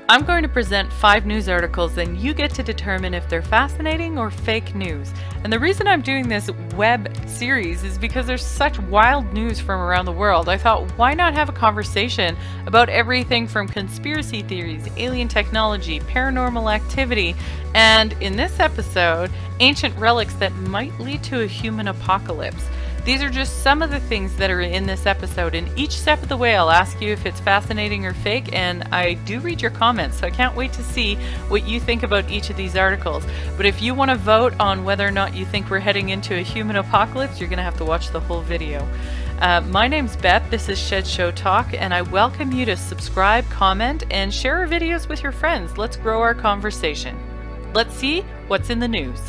I'm going to present 5 news articles and you get to determine if they're fascinating or fake news. And the reason I'm doing this web series is because there's such wild news from around the world. I thought, why not have a conversation about everything from conspiracy theories, alien technology, paranormal activity, and in this episode, ancient relics that might lead to a human apocalypse. These are just some of the things that are in this episode, and each step of the way I'll ask you if it's fascinating or fake, and I do read your comments, so I can't wait to see what you think about each of these articles. But if you want to vote on whether or not you think we're heading into a human apocalypse, you're going to have to watch the whole video. My name's Beth, this is Shed Show Talk, and I welcome you to subscribe, comment, and share our videos with your friends. Let's grow our conversation. Let's see what's in the news.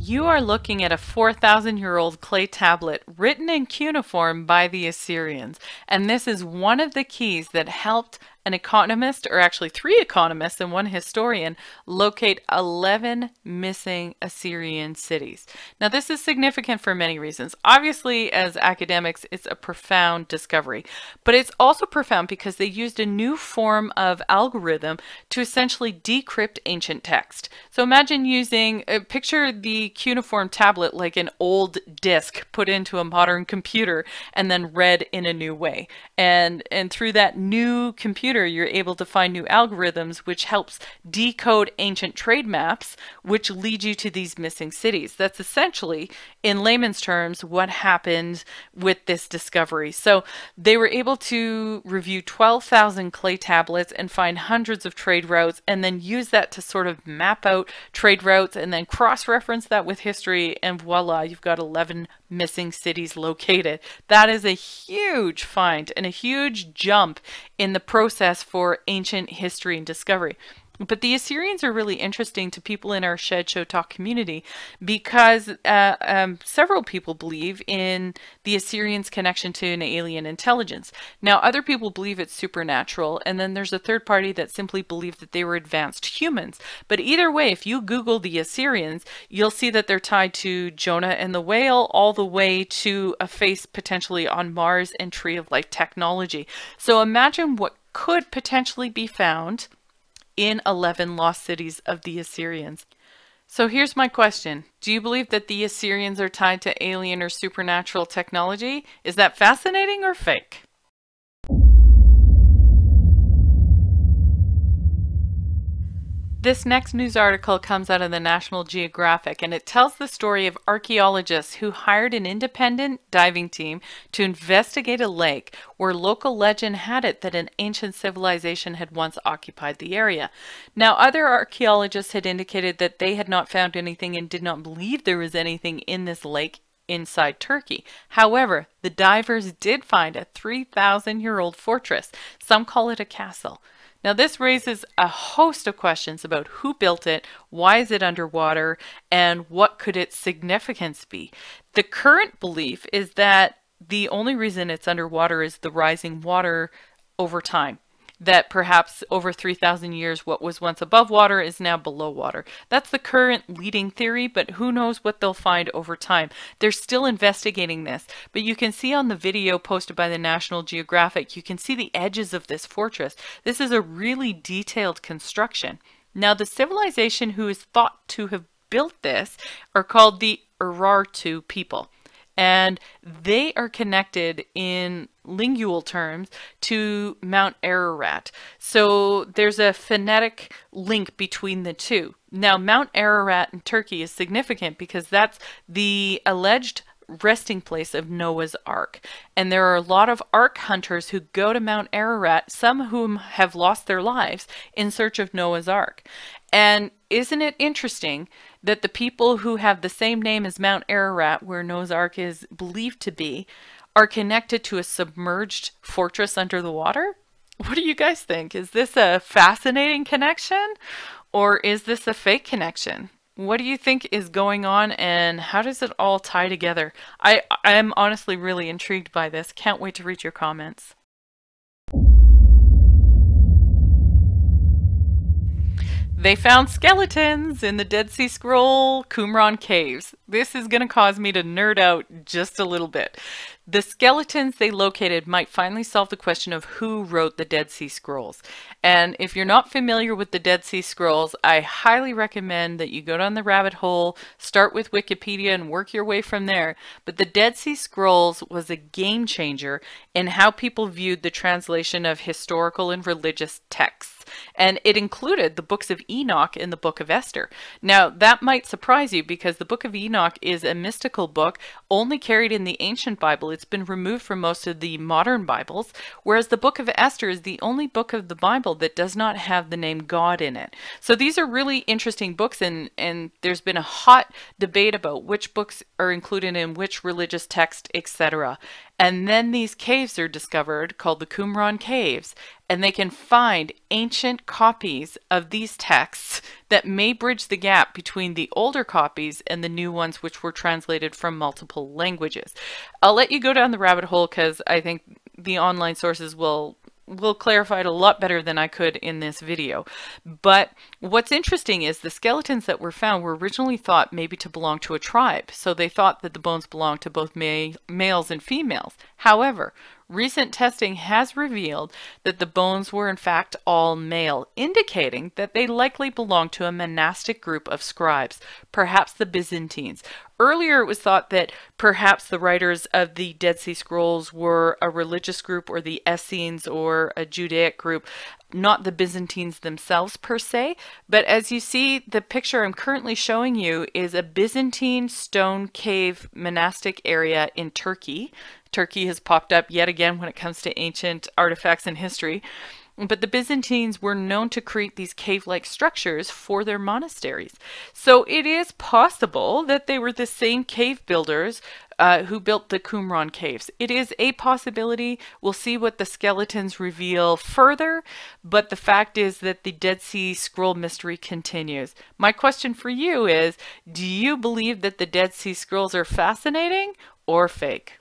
You are looking at a 4,000-year-old clay tablet written in cuneiform by the Assyrians, and this is one of the keys that helped an economist, or actually 3 economists and 1 historian, locate 11 missing Assyrian cities. Now this is significant for many reasons. Obviously, as academics, it's a profound discovery, but it's also profound because they used a new form of algorithm to essentially decrypt ancient text. So imagine using, picture the cuneiform tablet like an old disk put into a modern computer and then read in a new way. And through that new computer, you're able to find new algorithms which helps decode ancient trade maps which lead you to these missing cities. That's essentially, in layman's terms, what happened with this discovery. So they were able to review 12,000 clay tablets and find hundreds of trade routes, and then use that to sort of map out trade routes and then cross-reference that with history, and voila, you've got 11 missing cities located. That is a huge find and a huge jump in the process for ancient history and discovery. But the Assyrians are really interesting to people in our Shed Show Talk community because several people believe in the Assyrians' connection to an alien intelligence. Now, other people believe it's supernatural, and then there's a third party that simply believe that they were advanced humans. But either way, if you Google the Assyrians, you'll see that they're tied to Jonah and the whale, all the way to a face potentially on Mars and Tree of Life technology. So imagine what could potentially be found in 11 lost cities of the Assyrians. So here's my question. Do you believe that the Assyrians are tied to alien or supernatural technology? Is that fascinating or fake? This next news article comes out of the National Geographic, and it tells the story of archaeologists who hired an independent diving team to investigate a lake where local legend had it that an ancient civilization had once occupied the area. Now, other archaeologists had indicated that they had not found anything and did not believe there was anything in this lake inside Turkey. However, the divers did find a 3,000-year-old fortress. Some call it a castle. Now this raises a host of questions about who built it, why is it underwater, and what could its significance be. The current belief is that the only reason it's underwater is the rising water over time. That perhaps over 3,000 years what was once above water is now below water. That's the current leading theory, but who knows what they'll find over time. They're still investigating this, but you can see on the video posted by the National Geographic, you can see the edges of this fortress. This is a really detailed construction. Now, the civilization who is thought to have built this are called the Urartu people. And they are connected in lingual terms to Mount Ararat. So there's a phonetic link between the two. Now, Mount Ararat in Turkey is significant because that's the alleged resting place of Noah's Ark. And there are a lot of Ark hunters who go to Mount Ararat, some of whom have lost their lives in search of Noah's Ark. And isn't it interesting that the people who have the same name as Mount Ararat, where Noah's Ark is believed to be, are connected to a submerged fortress under the water? What do you guys think? Is this a fascinating connection, or is this a fake connection? What do you think is going on, and how does it all tie together? I'm honestly really intrigued by this. Can't wait to read your comments. They found skeletons in the Dead Sea Scroll Qumran caves. This is going to cause me to nerd out just a little bit. The skeletons they located might finally solve the question of who wrote the Dead Sea Scrolls. And if you're not familiar with the Dead Sea Scrolls, I highly recommend that you go down the rabbit hole, start with Wikipedia and work your way from there. But the Dead Sea Scrolls was a game changer in how people viewed the translation of historical and religious texts. And it included the books of Enoch and the book of Esther. Now, that might surprise you because the book of Enoch is a mystical book only carried in the ancient Bible. It's been removed from most of the modern Bibles, whereas the book of Esther is the only book of the Bible that does not have the name God in it. So these are really interesting books, and there's been a hot debate about which books are included in which religious text, etc. And then these caves are discovered called the Qumran Caves, and they can find ancient copies of these texts that may bridge the gap between the older copies and the new ones which were translated from multiple languages. I'll let you go down the rabbit hole because I think the online sources will clarify it a lot better than I could in this video. But what's interesting is the skeletons that were found were originally thought maybe to belong to a tribe. So they thought that the bones belonged to both males and females. However, recent testing has revealed that the bones were in fact all male, indicating that they likely belonged to a monastic group of scribes, perhaps the Byzantines. Earlier, it was thought that perhaps the writers of the Dead Sea Scrolls were a religious group, or the Essenes, or a Judaic group, not the Byzantines themselves per se. But as you see, the picture I'm currently showing you is a Byzantine stone cave monastic area in Turkey. Turkey has popped up yet again when it comes to ancient artifacts and history. But the Byzantines were known to create these cave-like structures for their monasteries. So it is possible that they were the same cave builders who built the Qumran caves. It is a possibility. We'll see what the skeletons reveal further, but the fact is that the Dead Sea Scroll mystery continues. My question for you is, do you believe that the Dead Sea Scrolls are fascinating or fake?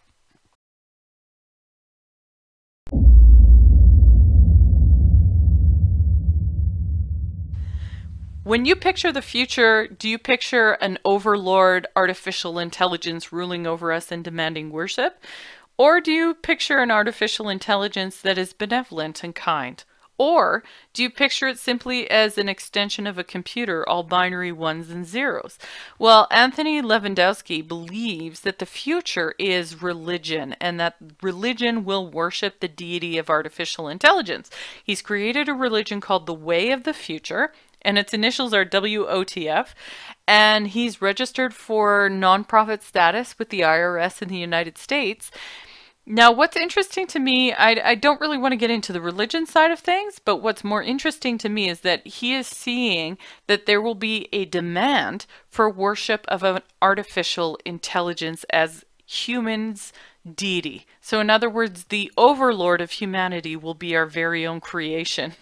When you picture the future, do you picture an overlord artificial intelligence ruling over us and demanding worship? Or do you picture an artificial intelligence that is benevolent and kind? Or do you picture it simply as an extension of a computer, all binary ones and zeros? Well, Anthony Lewandowski believes that the future is religion, and that religion will worship the deity of artificial intelligence. He's created a religion called the Way of the Future, and its initials are WOTF, and he's registered for nonprofit status with the IRS in the United States. Now, what's interesting to me, I don't really want to get into the religion side of things, but what's more interesting to me is that he is seeing that there will be a demand for worship of an artificial intelligence as humans' deity. So in other words, the overlord of humanity will be our very own creation.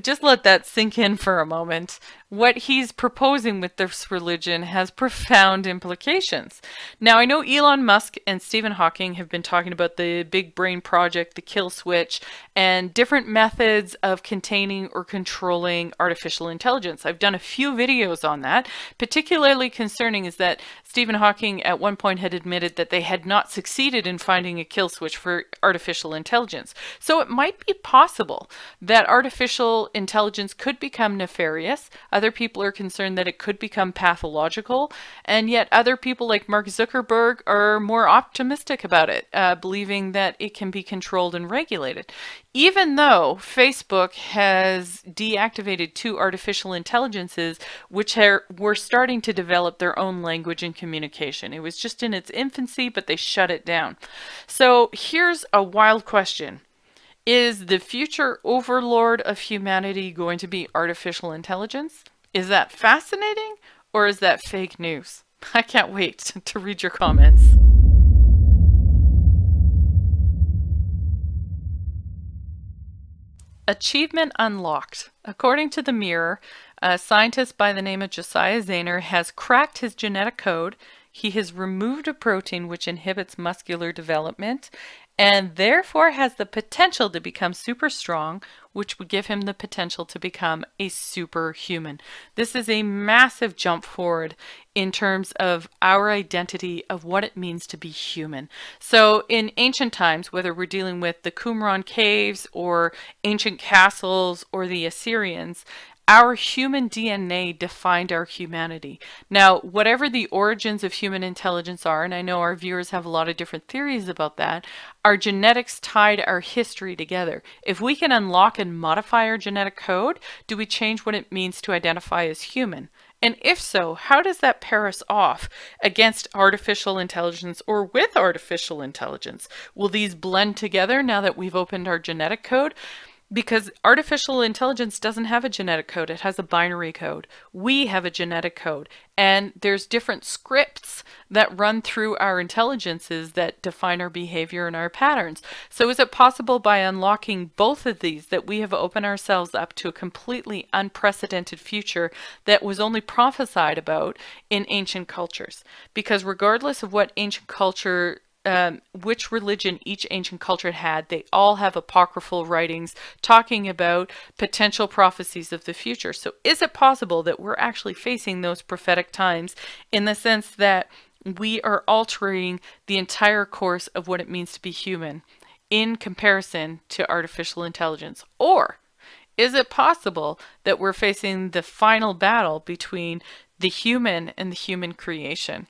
Just let that sink in for a moment. What he's proposing with this religion has profound implications. Now, I know Elon Musk and Stephen Hawking have been talking about the big brain project, the kill switch, and different methods of containing or controlling artificial intelligence. I've done a few videos on that. Particularly concerning is that Stephen Hawking at one point had admitted that they had not succeeded in finding a kill switch for artificial intelligence. So it might be possible that artificial intelligence could become nefarious. Other people are concerned that it could become pathological, and yet other people like Mark Zuckerberg are more optimistic about it, believing that it can be controlled and regulated. Even though Facebook has deactivated 2 artificial intelligences which were starting to develop their own language and communication. It was just in its infancy, but they shut it down. So here's a wild question. Is the future overlord of humanity going to be artificial intelligence? Is that fascinating, or is that fake news? I can't wait to read your comments. Achievement unlocked. According to the Mirror, a scientist by the name of Josiah Zahner has cracked his genetic code. He has removed a protein which inhibits muscular development, and therefore has the potential to become super strong, which would give him the potential to become a superhuman. This is a massive jump forward in terms of our identity of what it means to be human. So in ancient times, whether we're dealing with the Qumran caves or ancient castles or the Assyrians, our human DNA defined our humanity. Now, whatever the origins of human intelligence are, and I know our viewers have a lot of different theories about that, our genetics tied our history together. If we can unlock and modify our genetic code, do we change what it means to identify as human? And if so, how does that pair us off against artificial intelligence or with artificial intelligence? Will these blend together now that we've opened our genetic code? Because artificial intelligence doesn't have a genetic code, it has a binary code. We have a genetic code, and there's different scripts that run through our intelligences that define our behavior and our patterns. So is it possible by unlocking both of these that we have opened ourselves up to a completely unprecedented future that was only prophesied about in ancient cultures? Because regardless of what ancient culture which religion each ancient culture had, they all have apocryphal writings talking about potential prophecies of the future. So is it possible that we're actually facing those prophetic times in the sense that we are altering the entire course of what it means to be human in comparison to artificial intelligence? Or is it possible that we're facing the final battle between the human and the human creation?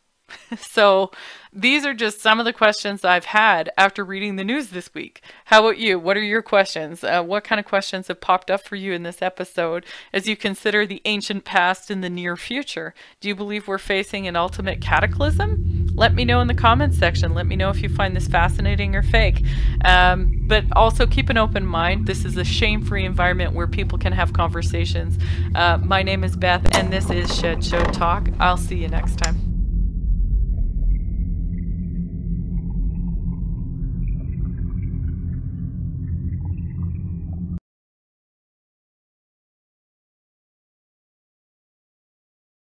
So these are just some of the questions I've had after reading the news this week. How about you? What are your questions? What kind of questions have popped up for you in this episode as you consider the ancient past and the near future? Do you believe we're facing an ultimate cataclysm? Let me know in the comments section. Let me know if you find this fascinating or fake. But also keep an open mind. This is a shame-free environment where people can have conversations. My name is Beth, and this is Shed Show Talk. I'll see you next time.